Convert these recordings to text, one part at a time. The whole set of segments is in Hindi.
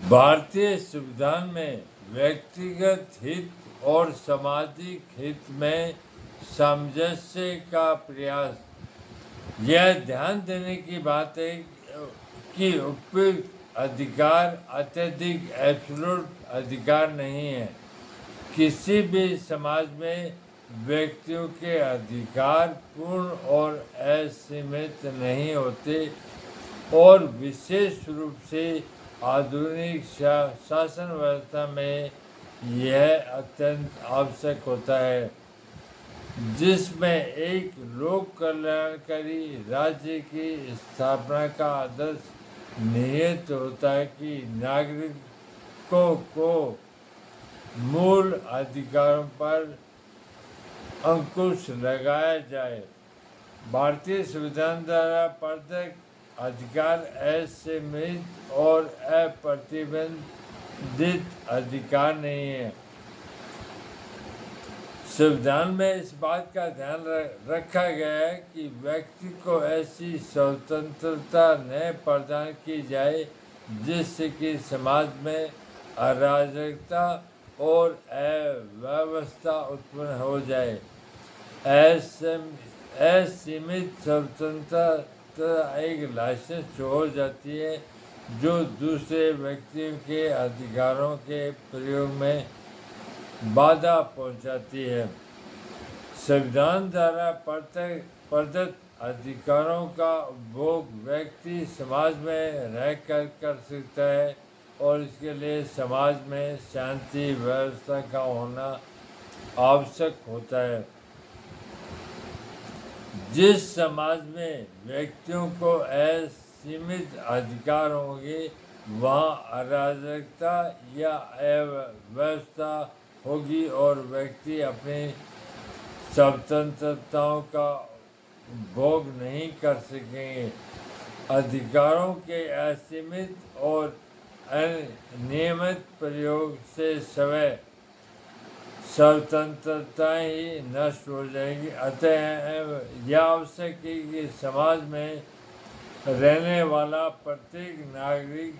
भारतीय संविधान में व्यक्तिगत हित और सामाजिक हित में सामंजस्य का प्रयास। यह ध्यान देने की बात है कि उपयुक्त अधिकार अत्यधिक एब्सोल्यूट अधिकार नहीं है। किसी भी समाज में व्यक्तियों के अधिकार पूर्ण और असीमित नहीं होते और विशेष रूप से आधुनिक शासन व्यवस्था में यह अत्यंत आवश्यक होता है, जिसमें एक लोक कल्याणकारी राज्य की स्थापना का आदर्श निहित होता है कि नागरिकों को मूल अधिकारों पर अंकुश लगाया जाए। भारतीय संविधान द्वारा प्रदत्त अधिकार असीमित और अप्रतिबंधित अधिकार नहीं है। संविधान में इस बात का ध्यान रखा गया है कि व्यक्ति को ऐसी स्वतंत्रता न प्रदान की जाए जिससे कि समाज में अराजकता और अव्यवस्था उत्पन्न हो जाए। असीमित स्वतंत्रता एक लाइसेंस हो जाती है जो दूसरे व्यक्तियों के अधिकारों के प्रयोग में बाधा पहुंचाती है। संविधान द्वारा प्रदत्त अधिकारों का उपभोग व्यक्ति समाज में रहकर कर सकता है और इसके लिए समाज में शांति व्यवस्था का होना आवश्यक होता है। जिस समाज में व्यक्तियों को असीमित अधिकार होंगे वहाँ अराजकता या अव्यवस्था होगी और व्यक्ति अपनी स्वतंत्रताओं का भोग नहीं कर सकेंगे। अधिकारों के असीमित और अनियमित प्रयोग से स्वतंत्रता ही नष्ट हो जाएगी। अतः यह आवश्यक है कि समाज में रहने वाला प्रत्येक नागरिक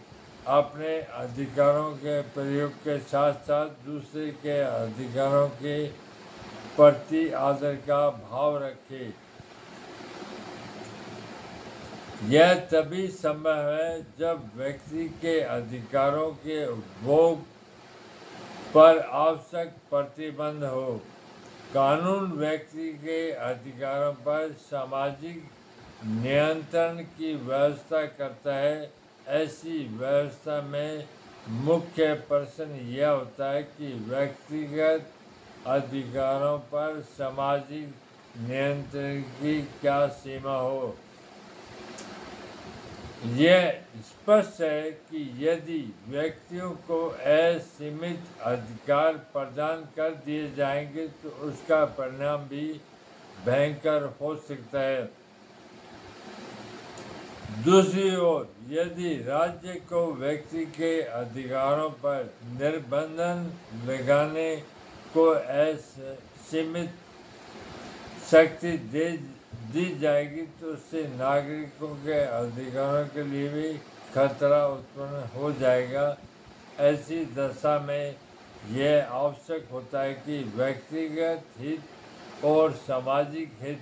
अपने अधिकारों के प्रयोग के साथ साथ दूसरे के अधिकारों के प्रति आदर का भाव रखे। यह तभी संभव है जब व्यक्ति के अधिकारों के उपभोग पर आवश्यक प्रतिबंध हो। कानून व्यक्ति के अधिकारों पर सामाजिक नियंत्रण की व्यवस्था करता है। ऐसी व्यवस्था में मुख्य प्रश्न यह होता है कि व्यक्तिगत अधिकारों पर सामाजिक नियंत्रण की क्या सीमा हो। यह स्पष्ट है कि यदि व्यक्तियों को असीमित अधिकार प्रदान कर दिए जाएंगे तो उसका परिणाम भी भयंकर हो सकता है। दूसरी ओर यदि राज्य को व्यक्ति के अधिकारों पर निर्बंधन लगाने को असीमित शक्ति दी जाएगी तो उससे नागरिकों के अधिकारों के लिए भी खतरा उत्पन्न हो जाएगा। ऐसी दशा में यह आवश्यक होता है कि व्यक्तिगत हित और सामाजिक हित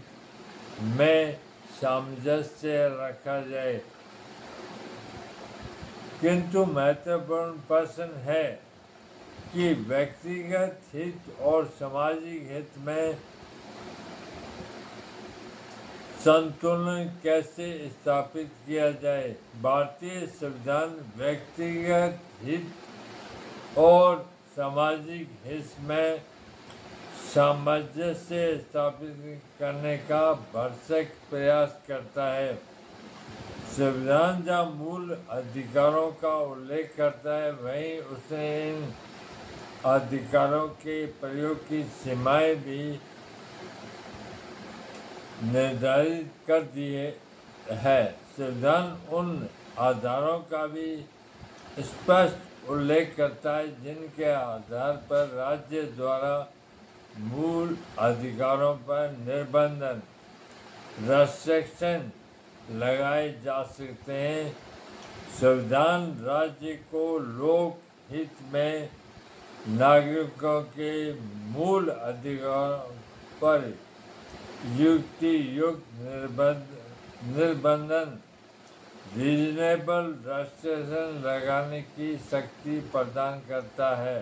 में सामंजस्य रखा जाए। किंतु महत्वपूर्ण प्रश्न है कि व्यक्तिगत हित और सामाजिक हित में संतुलन कैसे स्थापित किया जाए। भारतीय संविधान व्यक्तिगत हित और सामाजिक हित में सामंजस्य स्थापित करने का भरसक प्रयास करता है। संविधान जहाँ मूल अधिकारों का उल्लेख करता है वहीं उसने इन अधिकारों के प्रयोग की सीमाएं भी निर्धारित कर दिए है। संविधान उन आधारों का भी स्पष्ट उल्लेख करता है जिनके आधार पर राज्य द्वारा मूल अधिकारों पर निर्बंधन रेस्ट्रिक्शन लगाए जा सकते हैं। संविधान राज्य को लोक हित में नागरिकों के मूल अधिकारों पर युक्ति युक्त निर्बंधन रीजनेबल रेस्ट्रिक्शन लगाने की शक्ति प्रदान करता है।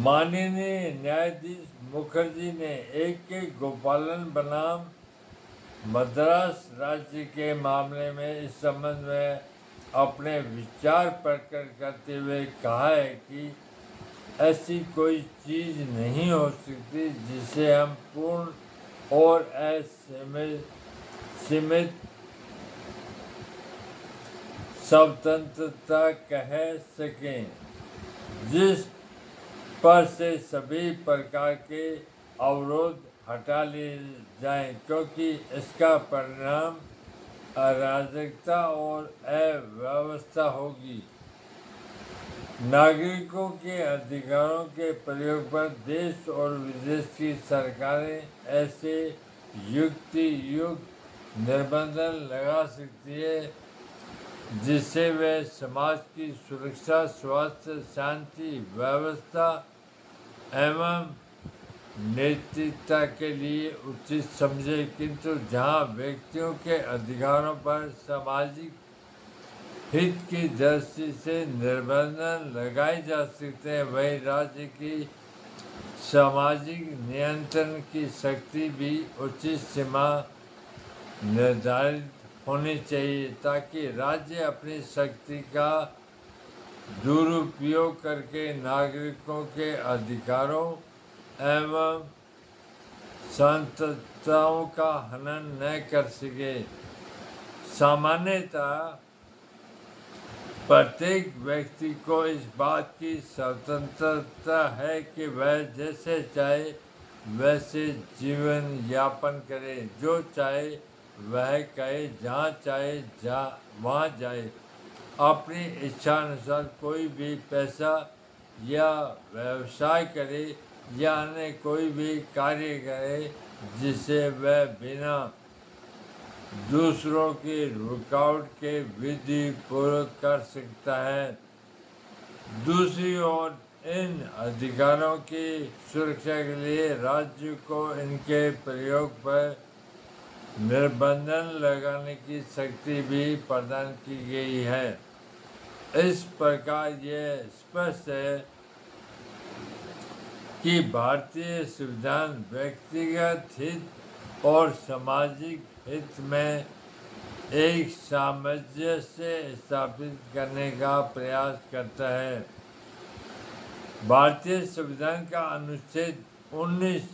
माननीय न्यायाधीश मुखर्जी ने A.K. गोपालन बनाम मद्रास राज्य के मामले में इस संबंध में अपने विचार प्रकट करते हुए कहा है कि ऐसी कोई चीज़ नहीं हो सकती जिसे हम पूर्ण और सीमित स्वतंत्रता कह सकें, जिस पर से सभी प्रकार के अवरोध हटा लिए जाएं, क्योंकि इसका परिणाम अराजकता और अव्यवस्था होगी। नागरिकों के अधिकारों के प्रयोग पर देश और विदेश की सरकारें ऐसे युक्ति युक्त निर्बंधन लगा सकती है जिससे वे समाज की सुरक्षा, स्वास्थ्य, शांति, व्यवस्था एवं नैतिकता के लिए उचित समझे, किंतु जहां व्यक्तियों के अधिकारों पर सामाजिक हित की दृष्टि से निर्बंधन लगाए जा सकते हैं, वही राज्य की सामाजिक नियंत्रण की शक्ति भी उचित सीमा निर्धारित होनी चाहिए, ताकि राज्य अपनी शक्ति का दुरुपयोग करके नागरिकों के अधिकारों एवं स्वतंत्रताओं का हनन न कर सके। सामान्यतः प्रत्येक व्यक्ति को इस बात की स्वतंत्रता है कि वह जैसे चाहे वैसे जीवन यापन करे, जो चाहे वह कहे, जहाँ चाहे वहाँ जाए, अपनी इच्छा अनुसार कोई भी पैसा या व्यवसाय करे या अन्य कोई भी कार्य करे जिसे वह बिना दूसरों की रुकावट के विधि पूर्वक कर सकता है। दूसरी ओर इन अधिकारों की सुरक्षा के लिए राज्य को इनके प्रयोग पर निर्बंधन लगाने की शक्ति भी प्रदान की गई है। इस प्रकार यह स्पष्ट है कि भारतीय संविधान व्यक्तिगत हित और सामाजिक हित में एक सामंजस्य स्थापित करने का प्रयास करता है। भारतीय संविधान का अनुच्छेद 19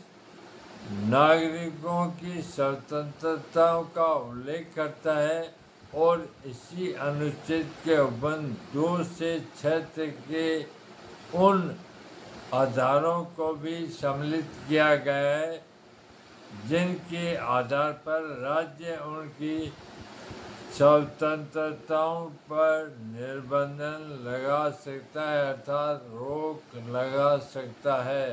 नागरिकों की स्वतंत्रताओं का उल्लेख करता है और इसी अनुच्छेद के उपबंध 2 से 6 तक के उन आधारों को भी सम्मिलित किया गया है जिनके आधार पर राज्य उनकी स्वतंत्रताओं पर निर्बंधन लगा सकता है, अर्थात रोक लगा सकता है।